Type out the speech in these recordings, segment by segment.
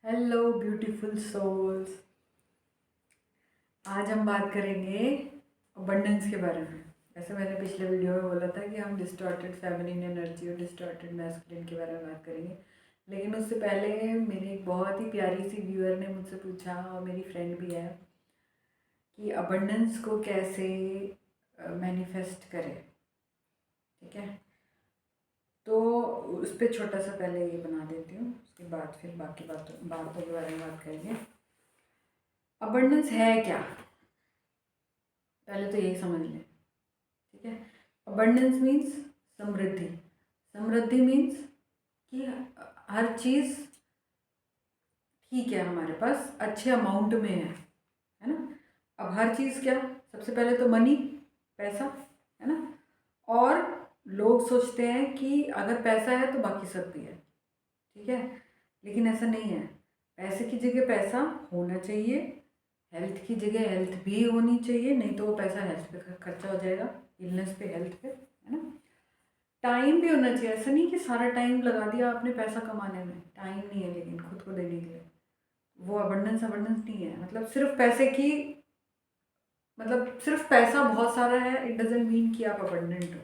Hello beautiful souls. आज हम बात करेंगे अबंडेंस के बारे में। वैसे मैंने पिछले वीडियो में बोला था कि हम डिस्टॉर्टेड फेमिनिन एनर्जी और डिस्टॉर्टेड मैस्कुलिन के बारे में बात करेंगे, लेकिन उससे पहले मेरी एक बहुत ही प्यारी सी व्यूअर ने मुझसे पूछा, और मेरी फ्रेंड भी है, कि अबंडेंस को कैसे मैनिफेस्ट करें। ठीक है, तो उस पर छोटा सा पहले ये बना देती हूँ, उसके बाद फिर बाकी बातों के बारे में बात करेंगे। अबंडेंस है क्या, पहले तो यही समझ लें। ठीक है, अबंडेंस मीन्स समृद्धि। समृद्धि मीन्स कि हर चीज़ ठीक है, हमारे पास अच्छे अमाउंट में है ना। अब हर चीज़ क्या, सबसे पहले तो मनी, पैसा, है ना। और लोग सोचते हैं कि अगर पैसा है तो बाकी सब भी है। ठीक है, लेकिन ऐसा नहीं है। पैसे की जगह पैसा होना चाहिए, हेल्थ की जगह हेल्थ भी होनी चाहिए, नहीं तो वो पैसा हेल्थ पे खर्चा हो जाएगा, इलनेस पे, हेल्थ पे, है ना। टाइम भी होना चाहिए, ऐसा नहीं कि सारा टाइम लगा दिया आपने पैसा कमाने में, टाइम नहीं है लेकिन खुद को देने के लिए, वो अबंडेंस अबंडेंस नहीं है। मतलब सिर्फ पैसे की, मतलब सिर्फ पैसा बहुत सारा है, इट डजेंट मीन कि आप अबंडेंट हो,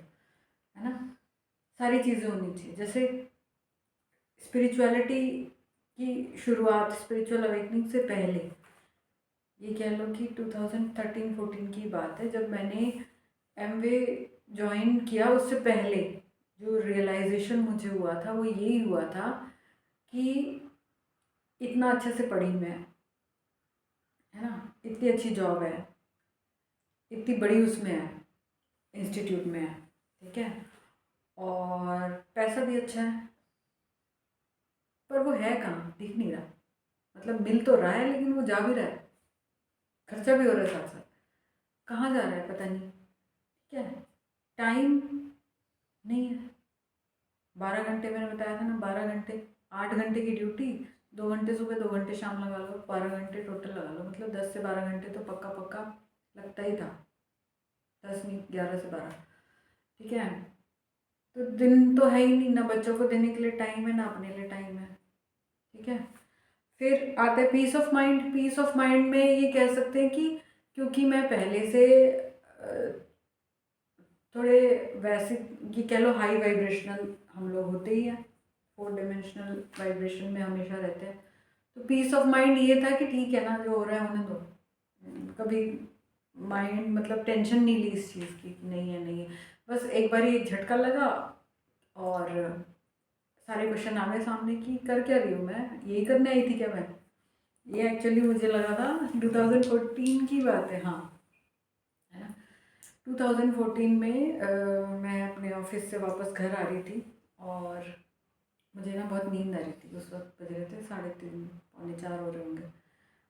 है ना। सारी चीज़ें होनी चाहिए। जैसे स्पिरिचुअलिटी की शुरुआत, स्पिरिचुअल अवेकनिंग से पहले, ये कह लो कि 2013-14 की बात है, जब मैंने एमवे ज्वाइन किया। उससे पहले जो रियलाइजेशन मुझे हुआ था वो यही हुआ था कि इतना अच्छे से पढ़ी मैं, है ना, इतनी अच्छी जॉब है, इतनी बड़ी उसमें है, इंस्टीट्यूट में है, ठीक है, और पैसा भी अच्छा है, पर वो है कहाँ, दिख नहीं रहा। मतलब मिल तो रहा है लेकिन वो जा भी रहा है, खर्चा भी हो रहा है साथ साथ, कहाँ जा रहा है पता नहीं। क्या है, टाइम नहीं है। 12 घंटे मैंने बताया था ना, 12 घंटे, 8 घंटे की ड्यूटी, 2 घंटे सुबह 2 घंटे शाम लगा लो, 12 घंटे टोटल लगा लो, मतलब 10 से 12 घंटे तो पक्का पक्का लगता ही था। 10 नहीं, 11 से 12। ठीक है, तो दिन तो है ही नहीं, ना बच्चों को देने के लिए टाइम है, ना अपने लिए टाइम है। ठीक है, फिर आता है peace of mind. Peace of mind में ये कह सकते हैं कि क्योंकि मैं पहले से थोड़े वैसे, ये कह लो हाई वाइब्रेशनल हम लोग होते ही हैं, 4 डायमेंशनल वाइब्रेशन में हमेशा रहते हैं, तो पीस ऑफ माइंड ये था कि ठीक है ना, जो हो रहा है होने दो। कभी माइंड मतलब टेंशन नहीं ली इस चीज़ की, नहीं है नहीं है। बस एक बार एक झटका लगा और सारे क्वेश्चन आ गए सामने कि कर क्या रही हूँ मैं, यही करने आई थी क्या मैं। ये एक्चुअली मुझे लगा था 2014 की बात है, हाँ, है ना। 2014 में मैं अपने ऑफिस से वापस घर आ रही थी, और मुझे ना बहुत नींद आ रही थी। उस वक्त बज रहे थे 3:30, पौने 4 हो रहे होंगे,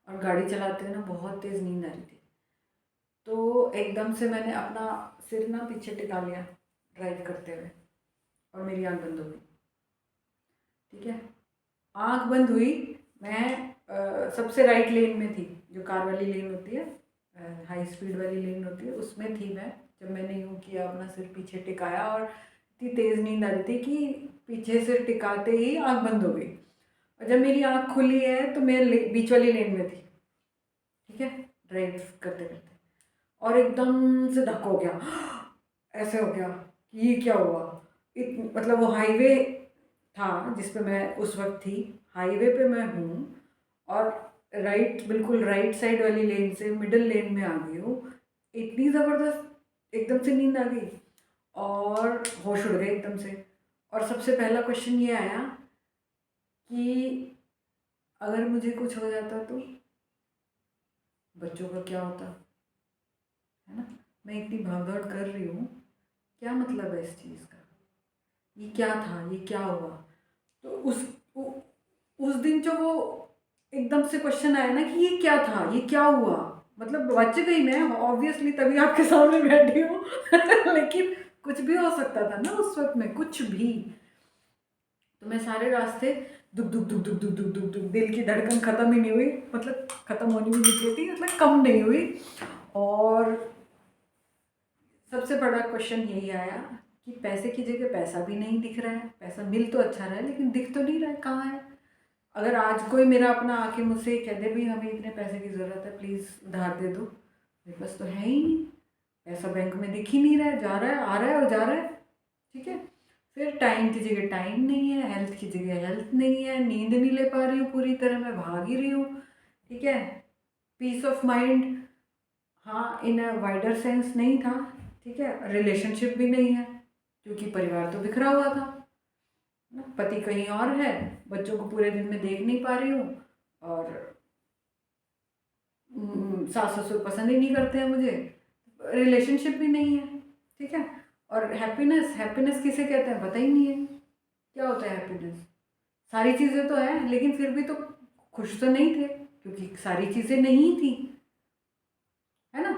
और गाड़ी चलाते हुए ना बहुत तेज़ नींद आ रही थी। तो एकदम से मैंने अपना सिर ना पीछे टिका लिया ड्राइव करते हुए, और मेरी आँख बंद हो गई। ठीक है, आँख बंद हुई, मैं सबसे राइट लेन में थी, जो कार वाली लेन होती है, हाई स्पीड वाली लेन होती है, उसमें थी मैं। जब मैंने यूँ किया, अपना सिर पीछे टिकाया, और इतनी तेज़ नींद आ रही थी कि पीछे सिर टिकाते ही आँख बंद हो गई, और जब मेरी आँख खुली है तो मैं बीच वाली लेन में थी। ठीक है, ड्राइव करते करते, और एकदम से धक्का हो गया, ऐसे हो गया कि ये क्या हुआ। मतलब वो हाईवे था जिस पे मैं उस वक्त थी, हाईवे पे मैं हूँ, और राइट, बिल्कुल राइट साइड वाली लेन से मिडिल लेन में आ गई हूँ। इतनी ज़बरदस्त एकदम से नींद आ गई, और होश उड़ गए एकदम से। और सबसे पहला क्वेश्चन ये आया कि अगर मुझे कुछ हो जाता तो बच्चों का क्या होता, है ना। मैं इतनी भागदौड़ कर रही हूँ, क्या मतलब है इस चीज़ का, ये क्या था, ये क्या हुआ। तो उस दिन जो वो एकदम से क्वेश्चन आया ना कि ये क्या था, ये क्या हुआ, मतलब बच गई मैं ऑब्वियसली, तभी आपके सामने बैठी हूँ लेकिन कुछ भी हो सकता था ना उस वक्त में, कुछ भी। तो मैं सारे रास्ते दुख दुख दुख दुख दुख दुख दुख दुख, दिल की धड़कन ख़त्म ही नहीं हुई, मतलब ख़त्म होनी भी नहीं चाहिए, मतलब कम नहीं हुई। और सबसे बड़ा क्वेश्चन यही आया कि पैसे की जगह पैसा भी नहीं दिख रहा है, पैसा मिल तो अच्छा रहा है लेकिन दिख तो नहीं रहा है, कहाँ है। अगर आज कोई मेरा अपना आके मुझसे कह दे भाई हमें इतने पैसे की ज़रूरत है, प्लीज़ उधार दे दो, मेरे पास तो है ही नहीं, पैसा बैंक में दिख ही नहीं रहा है, जा रहा है, आ रहा है और जा रहा है, ठीक है। फिर टाइम की जगह टाइम नहीं है, हेल्थ की जगह हेल्थ नहीं है, नींद नहीं ले पा रही हूँ पूरी तरह, मैं भाग ही रही हूँ, ठीक है। पीस ऑफ माइंड, हाँ, इन अ वाइडर सेंस नहीं था, ठीक है। रिलेशनशिप भी नहीं है क्योंकि परिवार तो बिखरा हुआ था ना, पति कहीं और है, बच्चों को पूरे दिन में देख नहीं पा रही हूँ, और सास ससुर पसंद ही नहीं करते हैं मुझे, रिलेशनशिप भी नहीं है, ठीक है। और हैप्पीनेस, हैप्पीनेस किसे कहते हैं पता ही नहीं है, क्या होता है हैप्पीनेस। सारी चीज़ें तो हैं लेकिन फिर भी तो खुश तो नहीं थे क्योंकि सारी चीज़ें नहीं थी, है ना।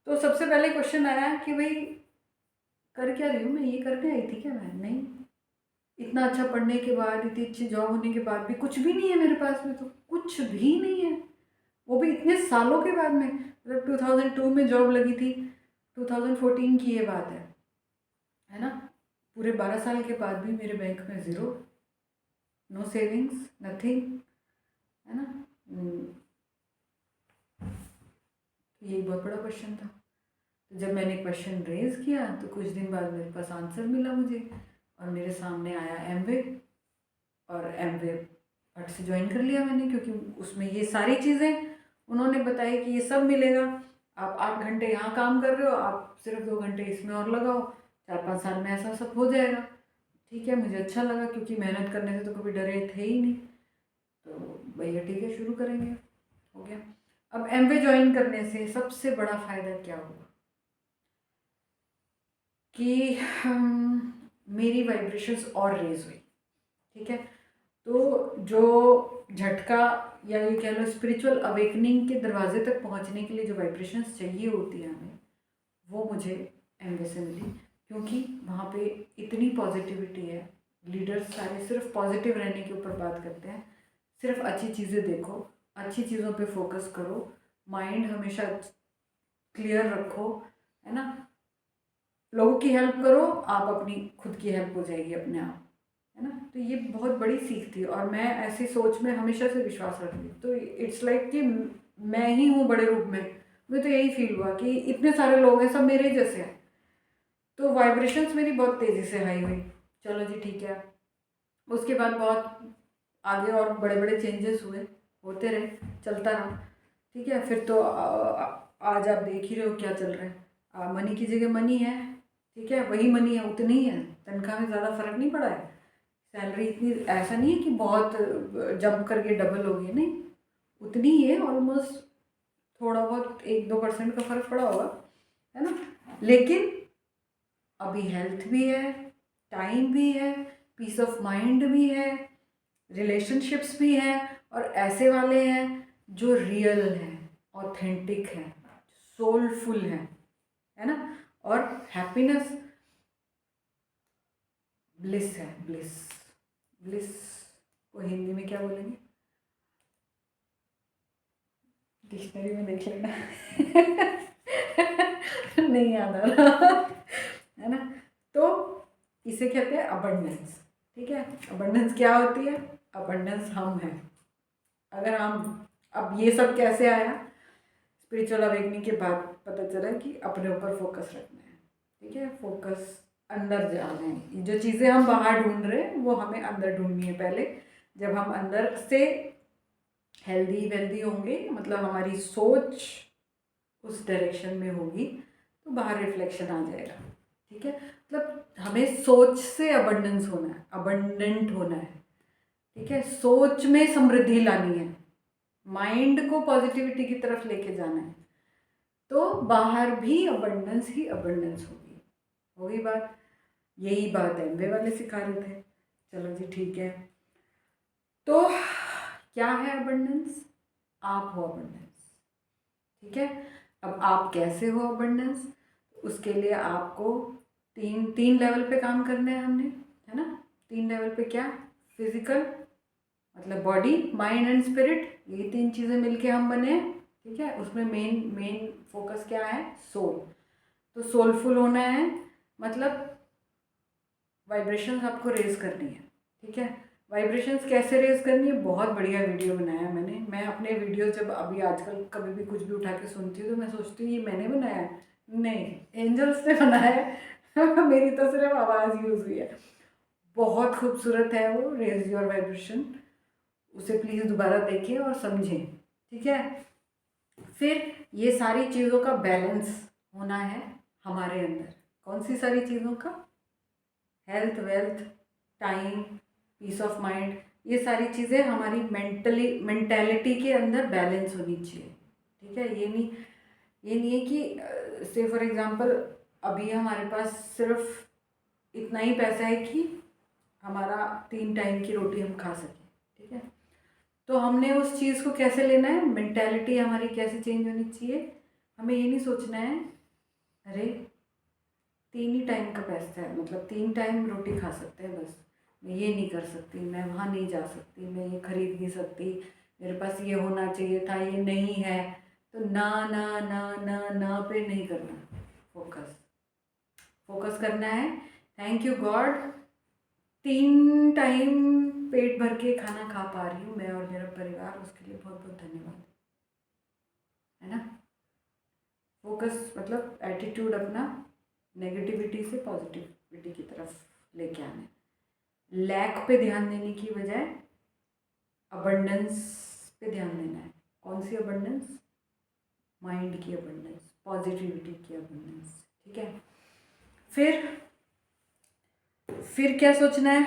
तो सबसे पहले क्वेश्चन आया कि भाई कर क्या रही हूँ मैं, ये करके आई थी क्या मैं, नहीं। इतना अच्छा पढ़ने के बाद, इतनी अच्छी जॉब होने के बाद भी कुछ भी नहीं है मेरे पास में, तो कुछ भी नहीं है, वो भी इतने सालों के बाद में, मतलब 2002 में जॉब लगी थी, 2014 की ये बात है ना। पूरे 12 साल के बाद भी मेरे बैंक में ज़ीरो, नो सेविंग्स, नथिंग, है ना। तो ये बहुत बड़ा क्वेश्चन था। तो जब मैंने क्वेश्चन रेज़ किया तो कुछ दिन बाद मेरे पास आंसर मिला मुझे, और मेरे सामने आया एमवे, और एमवे फट से ज्वाइन कर लिया मैंने, क्योंकि उसमें ये सारी चीज़ें उन्होंने बताई कि ये सब मिलेगा, आप 8 घंटे यहाँ काम कर रहे हो, आप सिर्फ 2 घंटे इसमें और लगाओ, 4-5 साल में ऐसा सब हो जाएगा, ठीक है। मुझे अच्छा लगा क्योंकि मेहनत करने से तो कभी डरे थे ही नहीं, तो भैया ठीक है शुरू करेंगे, हो गया। अब एमवे ज्वाइन करने से सबसे बड़ा फ़ायदा क्या हुआ कि मेरी वाइब्रेशंस और रेज हुई, ठीक है। तो जो झटका, या ये कह लो स्पिरिचुअल अवेकनिंग के दरवाजे तक पहुंचने के लिए जो वाइब्रेशंस चाहिए होती हैं हमें, वो मुझे एमवे से मिली, क्योंकि वहाँ पे इतनी पॉजिटिविटी है। लीडर्स सारे सिर्फ पॉजिटिव रहने के ऊपर बात करते हैं, सिर्फ अच्छी चीज़ें देखो, अच्छी चीज़ों पे फोकस करो, माइंड हमेशा क्लियर रखो, है ना। लोगों की हेल्प करो, आप अपनी खुद की हेल्प हो जाएगी अपने आप, है ना। तो ये बहुत बड़ी सीख थी, और मैं ऐसी सोच में हमेशा से विश्वास रखती हूँ, तो इट्स लाइक कि मैं ही हूँ बड़े रूप में। मुझे तो यही फील हुआ कि इतने सारे लोग हैं, सब मेरे ही जैसे हैं, तो वाइब्रेशंस मेरी बहुत तेज़ी से हाई हुई। चलो जी ठीक है, उसके बाद बहुत आगे और बड़े बड़े चेंजेस हुए, होते रहे, चलता रहा, ठीक है। फिर तो आज आप देख ही रहे हो क्या चल रहा है, मनी की जगह मनी है, ठीक है, वही मनी है, उतनी ही है, तनख्वाह में ज़्यादा फर्क नहीं पड़ा है, सैलरी इतनी, ऐसा नहीं है कि बहुत जंप करके डबल हो गई, नहीं, उतनी ही है ऑलमोस्ट, थोड़ा बहुत 1-2% का फ़र्क पड़ा होगा, है ना। लेकिन अभी हेल्थ भी है, टाइम भी है, पीस ऑफ माइंड भी है, रिलेशनशिप्स भी हैं, और ऐसे वाले हैं जो रियल हैं, ऑथेंटिक हैं, सोलफुल हैं, है ना। और हैप्पीनेस ब्लिस है, ब्लिस, ब्लिस को हिंदी में क्या बोलेंगे, डिक्शनरी में देख लेना नहीं याद आ रहा, है ना। तो इसे कहते हैं अबंडेंस, ठीक है। अबंडेंस क्या होती है, अबंडेंस हम हैं। अगर हम, अब ये सब कैसे आया, स्पिरिचुअल अवेकनिंग के बाद पता चला कि अपने ऊपर फोकस रखना है, ठीक है, फोकस अंदर जाना है। जो चीज़ें हम बाहर ढूंढ रहे हैं वो हमें अंदर ढूंढनी है पहले। जब हम अंदर से हेल्दी वेल्दी होंगे, मतलब हमारी सोच उस डायरेक्शन में होगी, तो बाहर रिफ्लेक्शन आ जाएगा, ठीक है। मतलब हमें सोच से अबंडेंस होना है, अबंडेंट होना है, ठीक है। सोच में समृद्धि लानी है, माइंड को पॉजिटिविटी की तरफ लेके जाना है, तो बाहर भी अबंडेंस ही अबंडेंस होगी, होगी बात। यही बात एमवे वाले सिखा रहे थे। चलो जी ठीक है, तो क्या है अबंडेंस, आप हो अबंडेंस, ठीक है। अब आप कैसे हो अबंडेंस, उसके लिए आपको तीन तीन लेवल पे काम करना है हमने, है ना। 3 लेवल पे क्या, फिजिकल मतलब बॉडी, माइंड एंड स्पिरिट, ये 3 चीज़ें मिलके हम बने हैं, ठीक है। उसमें मेन मेन फोकस क्या है, सोल। तो सोलफुल होना है, मतलब वाइब्रेशंस आपको रेज करनी है, ठीक है। वाइब्रेशंस कैसे रेज करनी है, बहुत बढ़िया वीडियो बनाया है मैंने। मैं अपने वीडियो जब अभी आजकल कभी भी कुछ भी उठा के सुनती हूँ तो मैं सोचती हूँ ये मैंने बनाया है, नहीं, एंजल्स ने बनाया है मेरी तो सिर्फ आवाज़ यूज़ हुई है। बहुत खूबसूरत है वो रेज योर वाइब्रेशन, उसे प्लीज़ दोबारा देखें और समझें, ठीक है। फिर ये सारी चीज़ों का बैलेंस होना है हमारे अंदर। कौन सी सारी चीज़ों का? Health, wealth, time, peace of mind, ये सारी चीज़ें हमारी मेंटेलिटी के अंदर बैलेंस होनी चाहिए, ठीक है। ये नहीं है कि से फॉर एग्ज़ाम्पल अभी हमारे पास सिर्फ इतना ही पैसा है कि हमारा 3 टाइम की रोटी हम खा सकें, ठीक है। तो हमने उस चीज़ को कैसे लेना है, मेंटालिटी हमारी कैसे चेंज होनी चाहिए। हमें ये नहीं सोचना है अरे 3 ही टाइम का पैसा है, मतलब 3 टाइम रोटी खा सकते हैं बस, मैं ये नहीं कर सकती, मैं वहाँ नहीं जा सकती, मैं ये खरीद नहीं सकती, मेरे पास ये होना चाहिए था, ये नहीं है। तो ना ना ना ना ना पे नहीं करना, फोकस फोकस करना है। थैंक यू गॉड, 3 टाइम पेट भर के खाना खा पा रही हूँ मैं और मेरा परिवार, उसके लिए बहुत बहुत धन्यवाद, है ना। फोकस मतलब एटीट्यूड अपना नेगेटिविटी से पॉजिटिविटी की तरफ लेके आना है। लैक पे ध्यान देने की बजाय अबंडेंस पे ध्यान देना है। कौन सी अबंडेंस? माइंड की अबंडेंस, पॉजिटिविटी की अबंडेंस, ठीक है। फिर क्या सोचना है?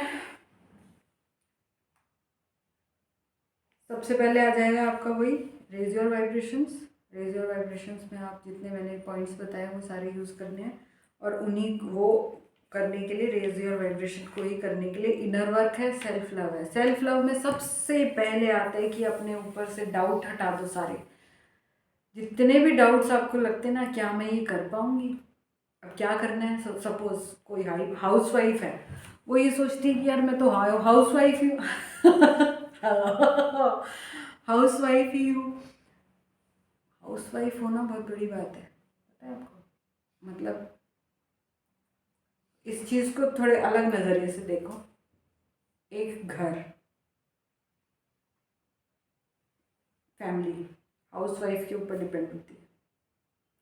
सबसे पहले आ जाएगा आपका वही raise your vibrations. Raise your vibrations में आप जितने मैंने पॉइंट्स बताए वो सारे यूज़ करने हैं, और उन्हीं वो करने के लिए, रेज योर वाइब्रेशन को ही करने के लिए इनर वर्क है, सेल्फ लव है। सेल्फ लव में सबसे पहले आता है कि अपने ऊपर से डाउट हटा दो सारे, जितने भी डाउट्स आपको लगते हैं ना, क्या मैं ये कर पाऊंगी, अब क्या करना है। सपोज कोई हाउस वाइफ है, वो ये सोचती है कि यार मैं तो हाउस वाइफ ही हूँ हाउस वाइफ ही हूँ। हाउस वाइफ होना बहुत बड़ी बात है, पता है आपको। मतलब इस चीज़ को थोड़े अलग नज़रिए से देखो। एक घर, फैमिली हाउस वाइफ के ऊपर डिपेंड होती है,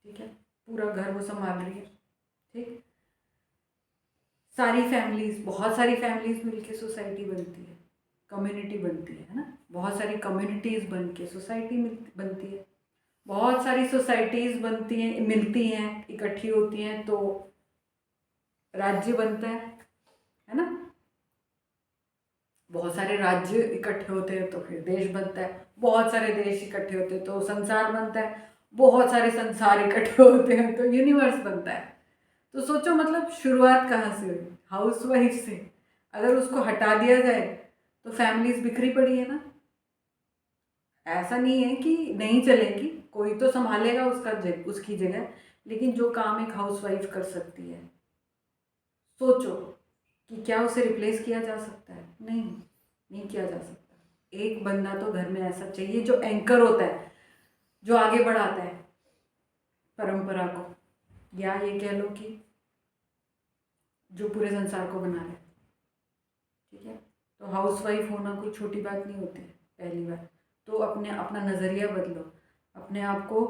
ठीक है। पूरा घर वो संभाल रही है, ठीक। सारी फैमिलीज, बहुत सारी फैमिलीज मिलके सोसाइटी बनती है, कम्युनिटी बनती है ना। बहुत सारी कम्युनिटीज़ बन के सोसाइटी बनती है। बहुत सारी सोसाइटीज़ बनती हैं, मिलती हैं, इकट्ठी होती हैं तो राज्य बनता है ना। बहुत सारे राज्य इकट्ठे होते हैं तो फिर देश बनता है। बहुत सारे देश इकट्ठे होते हैं तो संसार बनता है। बहुत सारे संसार इकट्ठे होते हैं तो यूनिवर्स बनता है। तो सोचो मतलब शुरुआत कहाँ से हुई? हाउस वाइफ से। अगर उसको हटा दिया जाए तो फैमिलीज बिखरी पड़ी है ना। ऐसा नहीं है कि नहीं चलेगी, कोई तो संभालेगा उसकी जगह, लेकिन जो काम एक हाउस वाइफ कर सकती है, सोचो कि क्या उसे रिप्लेस किया जा सकता है? नहीं, नहीं किया जा सकता। एक बंदा तो घर में ऐसा चाहिए जो एंकर होता है, जो आगे बढ़ाता है परंपरा को, या ये कह लो कि जो पूरे संसार को बना रहे, ठीक है। तो हाउस वाइफ होना कोई छोटी बात नहीं होती है। पहली बात तो अपना नज़रिया बदलो। अपने आप को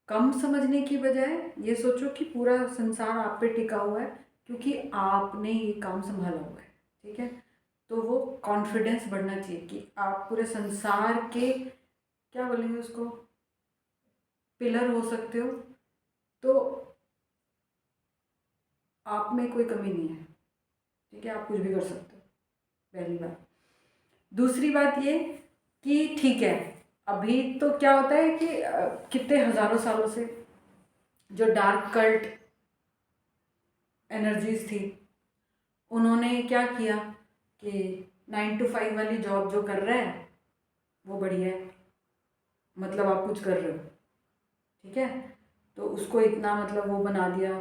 कम समझने की बजाय ये सोचो कि पूरा संसार आप पे टिका हुआ है, क्योंकि आपने ये काम संभाला हुआ है, ठीक है। तो वो कॉन्फिडेंस बढ़ना चाहिए कि आप पूरे संसार के, क्या बोलेंगे उसको, पिलर हो सकते हो। तो आप में कोई कमी नहीं है, ठीक है, आप कुछ भी कर सकते हो, पहली बात। दूसरी बात ये कि ठीक है, अभी तो क्या होता है कि कितने हज़ारों सालों से जो डार्क कल्ट एनर्जीज थी, उन्होंने क्या किया कि 9 to 5 वाली जॉब जो कर रहा है वो बढ़िया है, मतलब आप कुछ कर रहे हो, ठीक है। तो उसको इतना मतलब वो बना दिया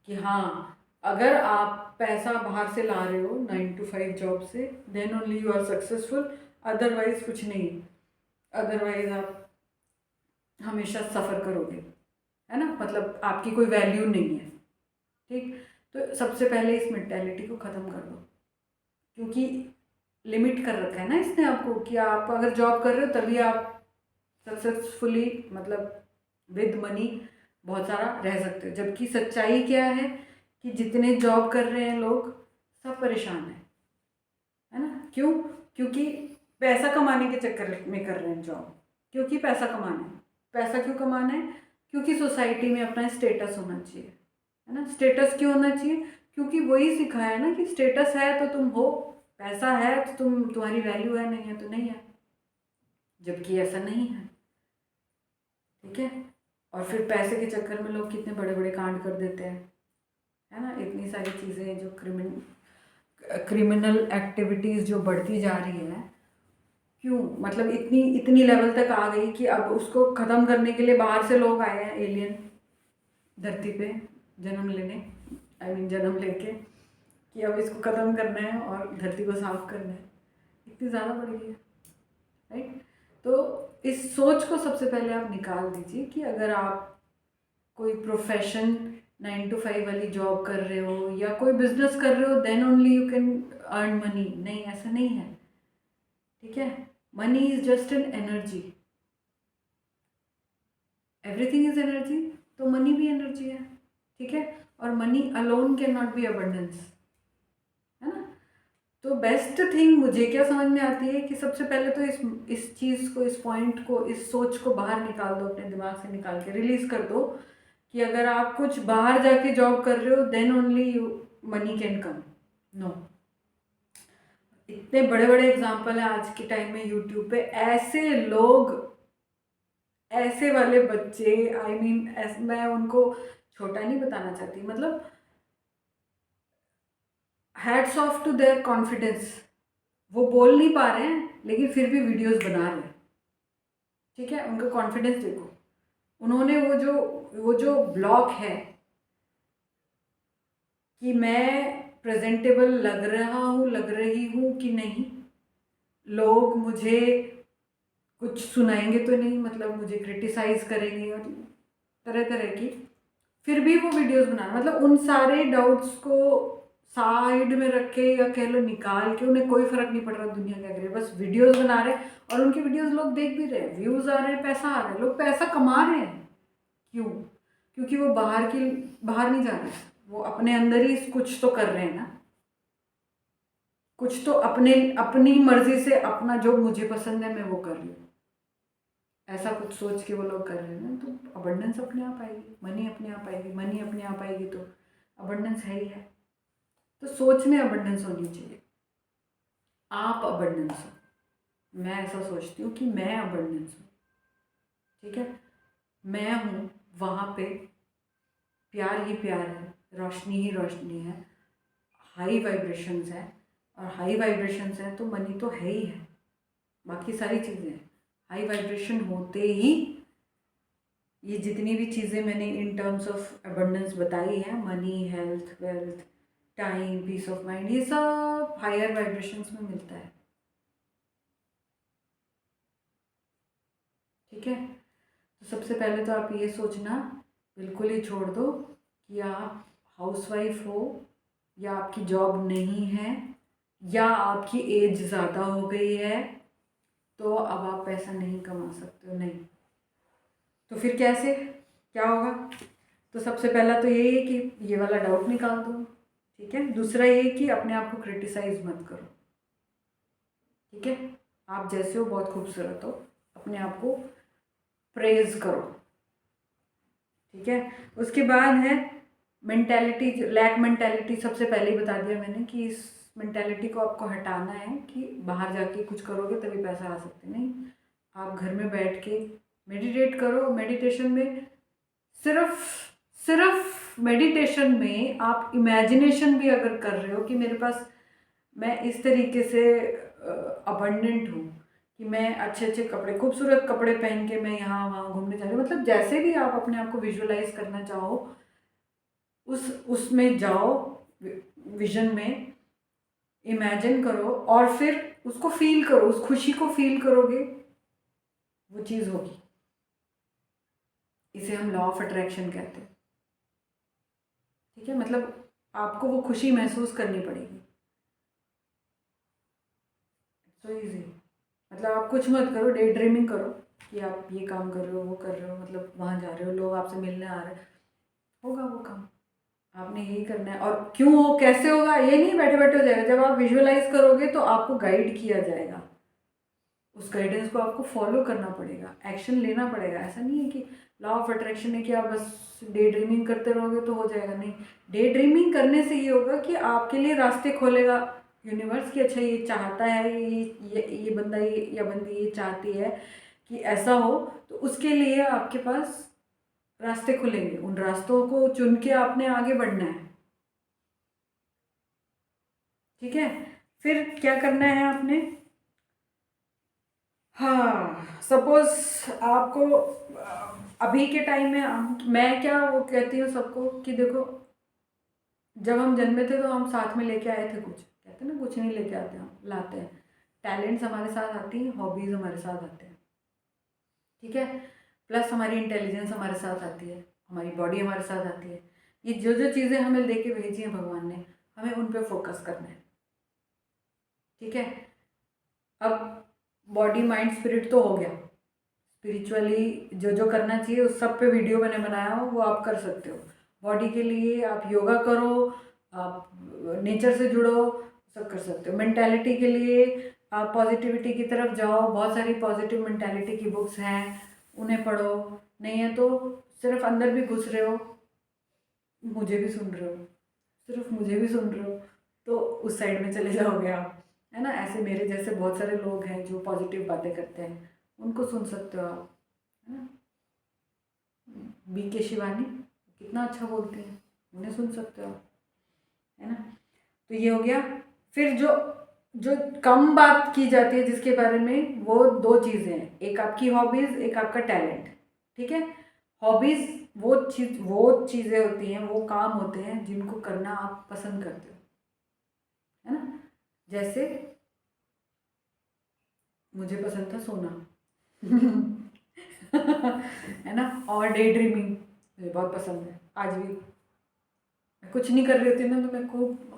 कि हाँ, अगर आप पैसा बाहर से ला रहे हो 9 to 5 जॉब से, then only you are successful, otherwise कुछ नहीं। अदरवाइज आप हमेशा सफ़र करोगे, है ना, मतलब आपकी कोई वैल्यू नहीं है, ठीक। तो सबसे पहले इस मेंटालिटी को ख़त्म कर दो, क्योंकि लिमिट कर रखा है ना इसने आपको, कि आप अगर जॉब कर रहे हो तभी आप सक्सेसफुली मतलब विद मनी बहुत सारा रह सकते हो। जबकि सच्चाई क्या है कि जितने जॉब कर रहे हैं लोग सब परेशान है ना। क्यों? क्योंकि पैसा कमाने के चक्कर में कर रहे हैं जॉब, क्योंकि पैसा कमाना है। पैसा क्यों कमाना है? क्योंकि सोसाइटी में अपना स्टेटस होना चाहिए, है ना। स्टेटस क्यों होना चाहिए? क्योंकि वही सिखाया है ना कि स्टेटस है तो तुम हो, पैसा है तो तुम्हारी वैल्यू है, नहीं है तो नहीं है। जबकि ऐसा नहीं है, ठीक है। और फिर पैसे के चक्कर में लोग कितने बड़े बड़े कांड कर देते हैं, है ना। इतनी सारी चीज़ें जो क्रिमिनल एक्टिविटीज़ जो बढ़ती जा रही है, क्यों? मतलब इतनी इतनी लेवल तक आ गई कि अब उसको ख़त्म करने के लिए बाहर से लोग आए हैं, एलियन धरती पे जन्म लेने, जन्म लेके, कि अब इसको ख़त्म करना है और धरती को साफ करना है। इतनी ज़्यादा बढ़ गई है, राइट। तो इस सोच को सबसे पहले आप निकाल दीजिए कि अगर आप कोई प्रोफेशन 9 to 5 वाली जॉब कर रहे हो या कोई बिजनेस कर रहे हो, then only you can earn money. नहीं, ऐसा नहीं है, ठीक है। Money is just an energy, everything is energy, तो मनी भी एनर्जी है, ठीक है। और money alone can not be abundance, है ना। तो बेस्ट थिंग मुझे क्या समझ में आती है कि सबसे पहले तो इस चीज़ को, इस पॉइंट को, इस सोच को बाहर निकाल दो, अपने दिमाग से निकाल के रिलीज कर दो कि अगर आप कुछ बाहर जाके जॉब कर रहे हो then only you money can come. No, इतने बड़े बड़े एग्जाम्पल हैं आज के टाइम में यूट्यूब पे, ऐसे लोग, ऐसे वाले बच्चे, मैं उनको छोटा नहीं बताना चाहती, मतलब hats off to their confidence. वो बोल नहीं पा रहे हैं लेकिन फिर भी वीडियोस बना रहे हैं, ठीक है। उनका कॉन्फिडेंस देखो, उन्होंने वो जो ब्लॉक है कि मैं प्रेजेंटेबल लग रहा हूँ, लग रही हूँ कि नहीं, लोग मुझे कुछ सुनाएंगे तो नहीं, मतलब मुझे क्रिटिसाइज करेंगे और तरह तरह की, फिर भी वो वीडियोस बना, मतलब उन सारे डाउट्स को साइड में रख के या कह लो निकाल के, उन्हें कोई फर्क नहीं पड़ रहा दुनिया क्या करे, बस वीडियोस बना रहे हैं और उनकी वीडियोस लोग देख भी रहे हैं, व्यूज आ रहे हैं, पैसा आ रहा है, लोग पैसा कमा रहे हैं। क्यों? क्योंकि वो बाहर नहीं जा रहे, वो अपने अंदर ही कुछ तो कर रहे हैं ना, कुछ तो अपनी मर्जी से, अपना जो मुझे पसंद है मैं वो कर रही हूँ, ऐसा कुछ सोच के वो लोग कर रहे हैं ना। तो अबंडेंस अपने आप आएगी, मनी अपने आप आएगी, मनी अपने आप आएगी तो अबंडेंस है ही है। तो सोच में अबंडेंस होनी चाहिए, आप अबंडेंस हो, मैं ऐसा सोचती हूँ कि मैं अबंडेंस हूँ, ठीक है। मैं हूँ वहाँ पे, प्यार ही प्यार है, रोशनी ही रोशनी है, हाई वाइब्रेशंस है, और हाई वाइब्रेशंस है तो मनी तो है ही है, बाकी सारी चीज़ें हैं। हाई वाइब्रेशन होते ही ये जितनी भी चीज़ें मैंने इन टर्म्स ऑफ अबंडेंस बताई हैं, money, health, wealth, time, peace of mind, ये सब हायर वाइब्रेशंस में मिलता है, ठीक है। तो सबसे पहले तो आप ये सोचना बिल्कुल ही छोड़ दो कि आप हाउसवाइफ हो या आपकी जॉब नहीं है या आपकी एज ज़्यादा हो गई है तो अब आप पैसा नहीं कमा सकते हो, नहीं। तो फिर कैसे, क्या होगा? तो सबसे पहला तो यही है कि ये वाला डाउट निकाल दो, ठीक है। दूसरा ये कि अपने आप को क्रिटिसाइज मत करो, ठीक है। आप जैसे हो बहुत खूबसूरत हो, अपने आप को प्रेज करो, ठीक है। उसके बाद है मेंटेलिटी, लैक मेंटेलिटी, सबसे पहले ही बता दिया मैंने कि इस मेंटेलिटी को आपको हटाना है कि बाहर जाके कुछ करोगे तभी पैसा आ सकते, नहीं। आप घर में बैठ के मेडिटेट करो, मेडिटेशन में सिर्फ सिर्फ मेडिटेशन में आप इमेजिनेशन भी अगर कर रहे हो कि मेरे पास, मैं इस तरीके से अबंडेंट हूँ कि मैं अच्छे अच्छे कपड़े, खूबसूरत कपड़े पहन के मैं यहाँ वहाँ घूमने जा रही हूँ, मतलब जैसे भी आप अपने आप को विजुअलाइज करना चाहो उसमें जाओ, विजन में इमेजिन करो और फिर उसको फील करो, उस खुशी को फील करोगे, वो चीज़ होगी। इसे हम लॉ ऑफ अट्रैक्शन कहते हैं, ठीक है। मतलब आपको वो खुशी महसूस करनी पड़ेगी, सो ईजी। मतलब आप कुछ मत करो, डे ड्रीमिंग करो कि आप ये काम कर रहे हो, वो कर रहे हो, मतलब वहाँ जा रहे हो, लोग आपसे मिलने आ रहे हैं, होगा वो काम। आपने यही करना है। और क्यों हो, कैसे होगा, ये नहीं बैठे बैठे हो जाएगा। जब आप विजुअलाइज करोगे तो आपको गाइड किया जाएगा, उस गाइडेंस को आपको फॉलो करना पड़ेगा, एक्शन लेना पड़ेगा। ऐसा नहीं है कि लॉ ऑफ अट्रैक्शन है कि आप बस डे ड्रीमिंग करते रहोगे तो हो जाएगा, नहीं। डे ड्रीमिंग करने से ये होगा कि आपके लिए रास्ते खोलेगा यूनिवर्स की। अच्छा ये चाहता है, ये बंदा, ये या बंदी ये चाहती है कि ऐसा हो, तो उसके लिए आपके पास रास्ते खुलेंगे। उन रास्तों को चुन के आपने आगे बढ़ना है, ठीक है। फिर क्या करना है आपने, हाँ सपोज आपको अभी के टाइम में मैं क्या वो कहती हूँ सबको कि देखो, जब हम जन्मे थे तो हम साथ में लेके आए थे कुछ, कहते हैं ना कुछ नहीं लेके आते, हम लाते हैं। टैलेंट्स हमारे साथ आती हैं, हॉबीज़ हमारे साथ आते हैं, ठीक है। प्लस हमारी इंटेलिजेंस हमारे साथ आती है, हमारी बॉडी हमारे साथ आती है। ये जो जो चीज़ें हमें दे के भेजी हैं भगवान ने, हमें उन पर फोकस करना है, ठीक है। अब बॉडी माइंड स्पिरिट तो हो गया, स्पिरिचुअली जो जो करना चाहिए उस सब पे वीडियो मैंने बनाया हो, वो आप कर सकते हो। बॉडी के लिए आप योगा करो, आप नेचर से जुड़ो, सब कर सकते हो। मेंटालिटी के लिए आप पॉजिटिविटी की तरफ जाओ, बहुत सारी पॉजिटिव मेंटालिटी की बुक्स हैं, उन्हें पढ़ो। नहीं है तो सिर्फ अंदर भी घुस रहे हो, मुझे भी सुन रहे हो, सिर्फ मुझे भी सुन रहे हो, तो उस साइड में चले जाओगे आप, है ना। ऐसे मेरे जैसे बहुत सारे लोग हैं जो पॉजिटिव बातें करते हैं, उनको सुन सकते हो आप, है ना। BK शिवानी कितना अच्छा बोलती हैं, उन्हें सुन सकते हो, है ना। तो ये हो गया। फिर जो जो कम बात की जाती है जिसके बारे में, वो दो चीज़ें हैं, एक आपकी हॉबीज़, एक आपका टैलेंट, ठीक है। हॉबीज़ वो चीज़ें होती हैं, वो काम होते हैं जिनको करना आप पसंद करते हो, है ना। जैसे मुझे पसंद था सोना है ना। और डे ड्रीमिंग मुझे बहुत पसंद है, आज भी मैं कुछ नहीं कर रही होती ना तो मैं खूब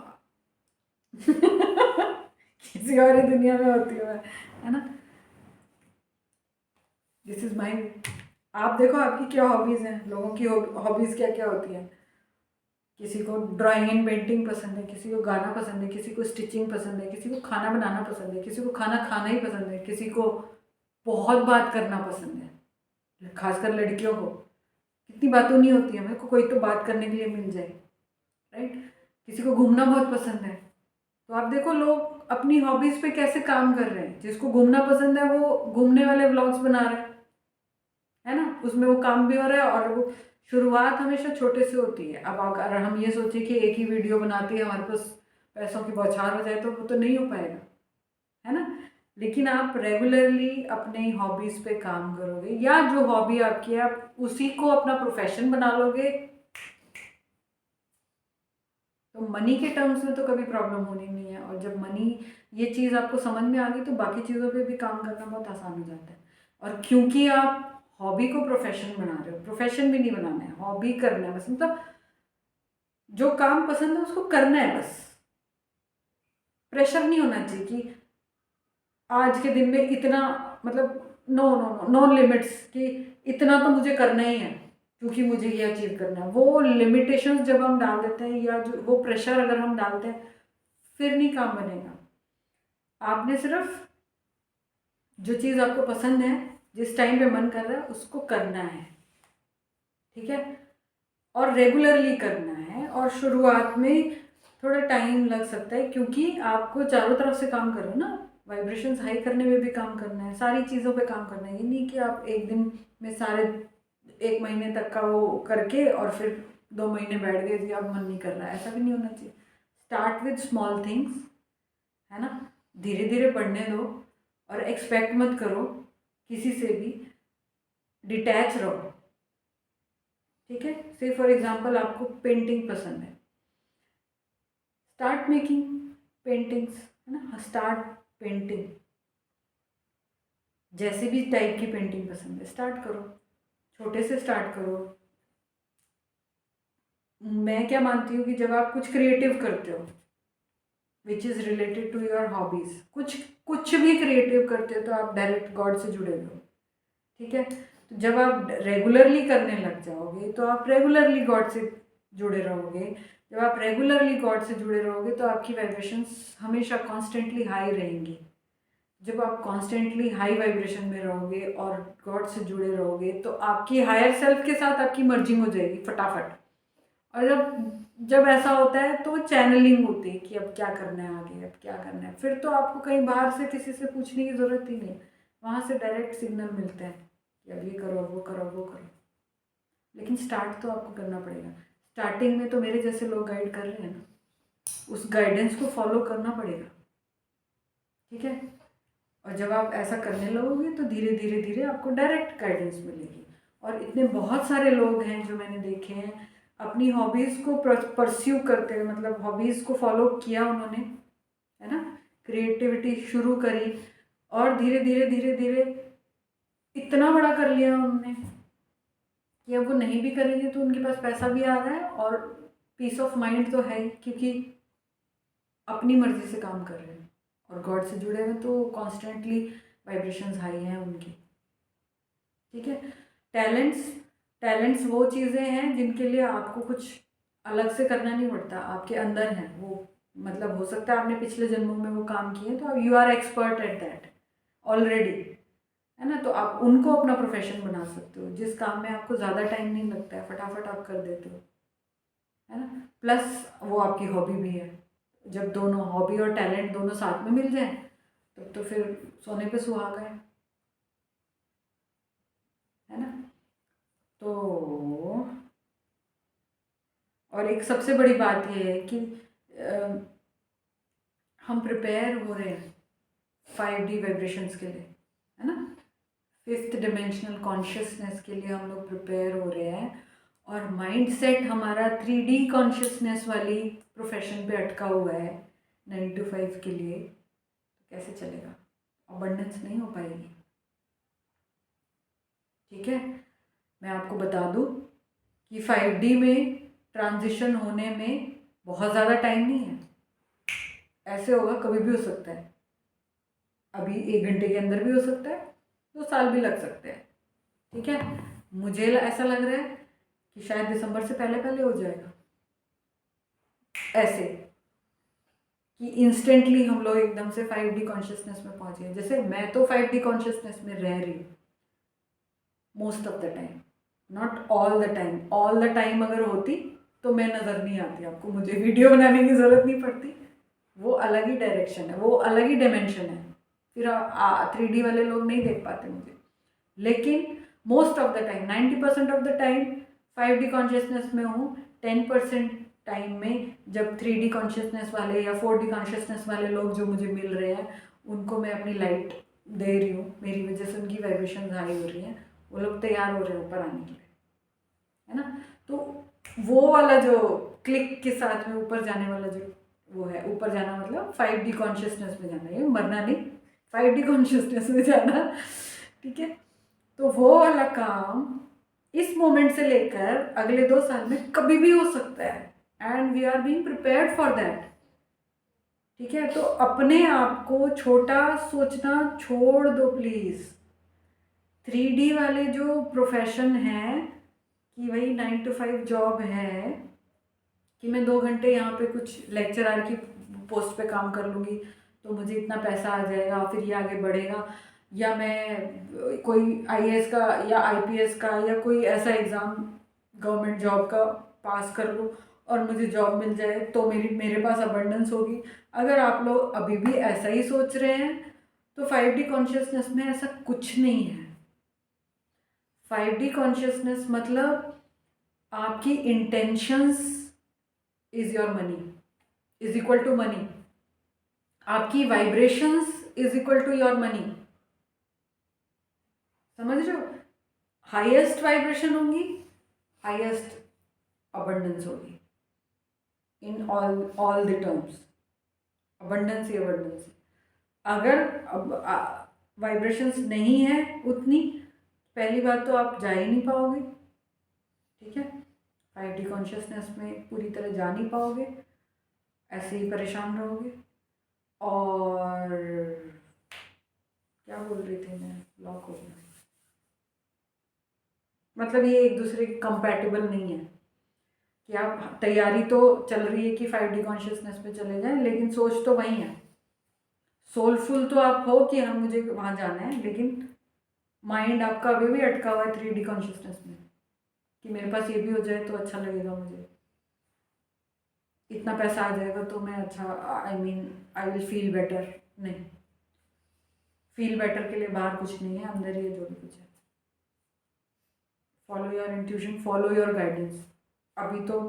किसी और ही दुनिया में होती हूँ मैं, है ना। This is my. आप देखो आपकी क्या हॉबीज़ हैं, लोगों की हॉबीज़ क्या क्या होती हैं। किसी को ड्राइंग एंड पेंटिंग पसंद है, किसी को गाना पसंद है, किसी को स्टिचिंग पसंद है, किसी को खाना बनाना पसंद है, किसी को खाना खाना ही पसंद है, किसी को बहुत बात करना पसंद है, खासकर लड़कियों को। कितनी बातों नहीं होती है, मेरे को कोई तो बात करने के लिए मिल जाए, राइट। किसी को घूमना बहुत पसंद है। तो आप देखो लोग अपनी हॉबीज़ पे कैसे काम कर रहे हैं। जिसको घूमना पसंद है वो घूमने वाले व्लॉग्स बना रहे हैं, है ना। उसमें वो काम भी हो रहा है, और वो शुरुआत हमेशा छोटे से होती है। अब अगर हम ये सोचें कि एक ही वीडियो बनाते हैं हमारे पास पैसों की बौछार हो जाए, तो वो तो नहीं हो पाएगा, है ना। लेकिन आप रेगुलरली अपने हॉबीज़ पे काम करोगे, या जो हॉबी आपकी है आप उसी को अपना प्रोफेशन बना लोगे, तो मनी के टर्म्स में तो कभी प्रॉब्लम होनी नहीं है। और जब मनी, ये चीज़ आपको समझ में आ गई, तो बाकी चीज़ों पे भी काम करना बहुत आसान हो जाता है। और क्योंकि आप हॉबी को प्रोफेशन बना रहे हो, प्रोफेशन भी नहीं बनाना है, हॉबी करना है बस, मतलब जो काम पसंद है उसको करना है बस। प्रेशर नहीं होना चाहिए कि आज के दिन में इतना, मतलब no no no no limits कि इतना तो मुझे करना ही है क्योंकि मुझे ये अचीव करना है। वो लिमिटेशंस जब हम डाल देते हैं, या जो वो प्रेशर अगर हम डालते हैं, फिर नहीं काम बनेगा। आपने सिर्फ जो चीज़ आपको पसंद है, जिस टाइम पे मन कर रहा है उसको करना है, ठीक है। और रेगुलरली करना है। और शुरुआत में थोड़ा टाइम लग सकता है क्योंकि आपको चारों तरफ से काम कर रहे हो ना, वाइब्रेशंस हाई करने में भी काम करना है, सारी चीज़ों पे काम करना है। ये नहीं कि आप एक दिन में सारे 1 महीने तक का वो करके और फिर 2 महीने बैठ गए जी अब मन नहीं कर रहा है, ऐसा भी नहीं होना चाहिए। स्टार्ट विद स्मॉल थिंग्स, है ना। धीरे धीरे बढ़ने दो, और एक्सपेक्ट मत करो किसी से भी, डिटैच रहो, ठीक है। से फॉर एग्जांपल आपको पेंटिंग पसंद है, स्टार्ट मेकिंग पेंटिंग्स, है ना। स्टार्ट पेंटिंग, जैसे भी टाइप की पेंटिंग पसंद है स्टार्ट करो, छोटे से स्टार्ट करो। मैं क्या मानती हूँ कि जब आप कुछ क्रिएटिव करते हो which is related to your hobbies, कुछ कुछ भी क्रिएटिव करते हो तो आप डायरेक्ट गॉड से जुड़े हुए हो, ठीक है। तो जब आप रेगुलरली करने लग जाओगे तो आप रेगुलरली गॉड से जुड़े रहोगे। जब आप रेगुलरली गॉड से जुड़े रहोगे तो आपकी वाइब्रेशंस हमेशा कॉन्स्टेंटली हाई रहेंगी। जब आप कॉन्स्टेंटली हाई वाइब्रेशन में रहोगे और गॉड से जुड़े रहोगे तो आपकी हायर सेल्फ के साथ आपकी मर्जिंग हो जाएगी फटाफट। और जब जब ऐसा होता है तो चैनलिंग होती है कि अब क्या करना है आगे, अब क्या करना है। फिर तो आपको कहीं बाहर से किसी से पूछने की ज़रूरत ही नहीं है, वहाँ से डायरेक्ट सिग्नल मिलते हैं कि अब ये करो, वो करो, वो करो। लेकिन स्टार्ट तो आपको करना पड़ेगा। स्टार्टिंग में तो मेरे जैसे लोग गाइड कर रहे हैं ना, उस गाइडेंस को फॉलो करना पड़ेगा, ठीक है। और जब आप ऐसा करने लगोगे तो धीरे धीरे धीरे आपको डायरेक्ट गाइडेंस मिलेगी। और इतने बहुत सारे लोग हैं जो मैंने देखे हैं अपनी हॉबीज़ को परस्यू करते हुए, मतलब हॉबीज़ को फॉलो किया उन्होंने, है ना, क्रिएटिविटी शुरू करी और धीरे धीरे धीरे धीरे इतना बड़ा कर लिया उन्होंने कि अब वो नहीं भी करेंगे तो उनके पास पैसा भी आ रहा है और पीस ऑफ माइंड तो है ही, क्योंकि अपनी मर्जी से काम कर रहे हैं और गॉड से जुड़े हुए तो कॉन्स्टेंटली वाइब्रेशंस हाई हैं उनकी, ठीक है। टैलेंट्स टैलेंट्स वो चीज़ें हैं जिनके लिए आपको कुछ अलग से करना नहीं पड़ता, आपके अंदर हैं वो। मतलब हो सकता है आपने पिछले जन्मों में वो काम किए तो you are expert at that already, है ना। तो आप उनको अपना प्रोफेशन बना सकते हो, जिस काम में आपको ज़्यादा टाइम नहीं लगता है, फटाफट आप कर देते हो, है ना। प्लस वो आपकी हॉबी भी है। जब दोनों हॉबी और टैलेंट दोनों साथ में मिल जाए तब तो फिर सोने पे सुहागा है ना। तो और एक सबसे बड़ी बात ये है कि अ, हम प्रिपेयर हो रहे हैं 5D वाइब्रेशंस के लिए, है ना। फिफ्थ डिमेंशनल कॉन्शियसनेस के लिए हम लोग प्रिपेयर हो रहे हैं और माइंड सेट हमारा 3D कॉन्शियसनेस वाली प्रोफेशन पे अटका हुआ है 9 to 5 के लिए। तो कैसे चलेगा, अबंडेंस नहीं हो पाएगी, ठीक है। मैं आपको बता दूं कि 5D में ट्रांजिशन होने में बहुत ज़्यादा टाइम नहीं है। ऐसे होगा कभी भी हो सकता है, अभी 1 घंटे के अंदर भी हो सकता है, 2 साल भी लग सकते हैं, ठीक है। मुझे ऐसा लग रहा है कि शायद दिसंबर से पहले पहले हो जाएगा, ऐसे कि इंस्टेंटली हम लोग एकदम से 5D कॉन्शियसनेस में पहुंचे। जैसे मैं तो 5D कॉन्शियसनेस में रह रही हूँ most of the time, not all the time. All the time अगर होती तो मैं नज़र नहीं आती आपको, मुझे वीडियो बनाने की ज़रूरत नहीं पड़ती, वो अलग ही डायरेक्शन है, वो अलग ही डायमेंशन है, फिर 3D वाले लोग नहीं देख पाते मुझे। लेकिन most of the time 90% of the time 5D consciousness में हूँ। 10% टाइम में जब 3D कॉन्शियसनेस वाले या 4D कॉन्शियसनेस वाले लोग जो मुझे मिल रहे हैं उनको मैं अपनी लाइट दे रही हूँ, मेरी वजह से उनकी वाइब्रेशन हाई हो रही हैं, वो लोग तैयार हो रहे हैं ऊपर आने के लिए, है ना। तो वो वाला जो क्लिक के साथ में ऊपर जाने वाला जो वो है, ऊपर जाना मतलब 5D कॉन्शियसनेस में जाना, ये मरना नहीं, 5D कॉन्शियसनेस में जाना, ठीक है। तो वो वाला काम इस मोमेंट से लेकर अगले 2 साल में कभी भी हो सकता है and we are being prepared for that, ठीक है। तो अपने आप को छोटा सोचना छोड़ दो प्लीज़। 3D वाले जो प्रोफेशन है कि वही 9 to 5 जॉब है कि मैं 2 घंटे यहाँ पे कुछ लेक्चरर की पोस्ट पे काम कर लूँगी तो मुझे इतना पैसा आ जाएगा, फिर ये आगे बढ़ेगा, या मैं कोई आईएएस का या आईपीएस का या कोई ऐसा एग्ज़ाम गवर्नमेंट जॉब का पास कर लूँ और मुझे जॉब मिल जाए तो मेरे पास अबंडेंस होगी। अगर आप लोग अभी भी ऐसा ही सोच रहे हैं तो 5D कॉन्शियसनेस में ऐसा कुछ नहीं है। 5D कॉन्शियसनेस मतलब आपकी intentions is your money, is equal to money, आपकी vibrations is equal to your money, समझ रहे हो। हाईएस्ट वाइब्रेशन होंगी, हाईएस्ट अबंडेंस होगी, in all the terms, abundance ही अबंडेंस। अगर वाइब्रेशंस नहीं है उतनी, पहली बात तो आप जा ही नहीं पाओगे, ठीक है। 5D कॉन्शियसनेस में पूरी तरह जा नहीं पाओगे, ऐसे ही परेशान रहोगे। और क्या बोल रही थी मैं, लॉक हो गया। मतलब ये एक दूसरे के कंपैटिबल नहीं है कि आप तैयारी तो चल रही है कि 5D कॉन्शियसनेस पे चले जाएं, लेकिन सोच तो वही है। सोलफुल तो आप हो कि हम मुझे वहाँ जाना है, लेकिन माइंड आपका अभी भी अटका हुआ है 3D कॉन्शियसनेस में कि मेरे पास ये भी हो जाए तो अच्छा लगेगा, मुझे इतना पैसा आ जाएगा तो मैं अच्छा, I mean I will feel better. नहीं, फील बेटर के लिए बाहर कुछ नहीं है, अंदर ही है जो भी कुछ है। Follow your intuition, follow your guidance. अभी तो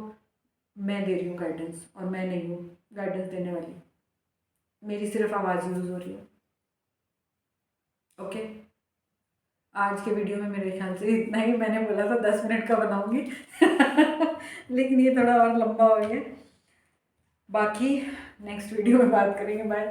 मैं दे रही हूँ गाइडेंस और मैं नहीं हूँ गाइडेंस देने वाली, मेरी सिर्फ आवाज़ यूज़ हो रही है। ओके, आज के वीडियो में मेरे ख्याल से इतना ही। मैंने बोला था 10 मिनट का बनाऊंगी लेकिन ये थोड़ा और लंबा हो गया। बाकी नेक्स्ट वीडियो में बात करेंगे। बाय।